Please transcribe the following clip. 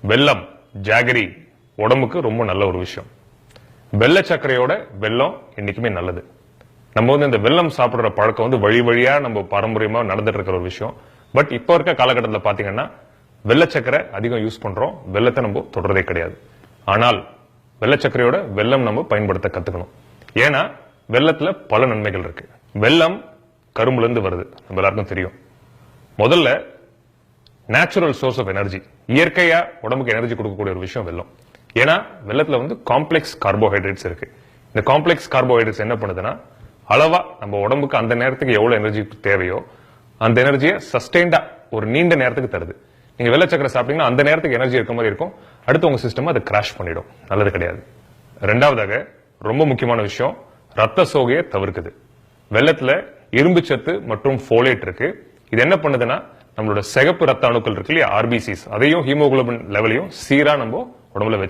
வெல்லம் ஜாகரி உடம்புக்கு ரொம்ப நல்ல ஒரு விஷயம். வெள்ள சர்க்கரையோட வெல்லம் என்னைக்குமே நல்லது. நம்ம இந்த வெல்லம் சாப்பிடுற பழக்கம் வழி வழியா நம்ம பாரம்பரியமா நடந்துட்டு இருக்கிற ஒரு விஷயம். பட் இப்ப இருக்க காலகட்டத்தில் பாத்தீங்கன்னா வெள்ள சர்க்கரை அதிகம் யூஸ் பண்றோம், வெள்ளத்தை நம்ம தொடரதே கிடையாது. ஆனால் வெள்ள சர்க்கரையோட வெல்லம் நம்ம பயன்படுத்த கத்துக்கணும். ஏன்னா வெள்ளத்துல பல நன்மைகள் இருக்கு. வெல்லம் கரும்புல இருந்து வருது, நம்ம எல்லாருக்கும் தெரியும். முதல்ல நேச்சுரல் சோர்ஸ் ஆஃப் எனர்ஜி, இயற்கையா உடம்புக்கு எனர்ஜி கொடுக்கக்கூடிய ஒரு விஷயம் வெல்லம். ஏன்னா வெள்ளத்துல காம்ப்ளெக்ஸ் கார்போஹைட்ரேட்ஸ் இருக்கு. இந்த காம்ப்ளெக்ஸ் கார்போஹைட்ரேட்ஸ் என்ன பண்ணுதுன்னா, அளவா நம்ம உடம்புக்கு அந்த நேரத்துக்கு எவ்வளவு எனர்ஜி தேவையோ அந்த எனர்ஜியை சஸ்டெயின்டா ஒரு நீண்ட நேரத்துக்கு தருது. நீங்க வெள்ளை சக்கரை சாப்பிட்டீங்கன்னா அந்த நேரத்துக்கு எனர்ஜி இருக்க மாதிரி இருக்கும், அடுத்து உங்க சிஸ்டம் அதை கிராஷ் பண்ணிடும், நல்லது கிடையாது. ரெண்டாவதாக ரொம்ப முக்கியமான விஷயம், ரத்த சோகையை தவிர்க்குது. வெள்ளத்துல இரும்பு சத்து மற்றும் ஃபோலேட் இருக்கு. இது என்ன பண்ணுதுன்னா, நம்மளோட சிகப்பு ரத்த அணுக்கள் இருக்கு இல்லையா, ஆர்பிசிஸ், அதையும் ஹீமோகுளோபின் லெவலையும் சீரா நம்ம உடம்புல வச்சு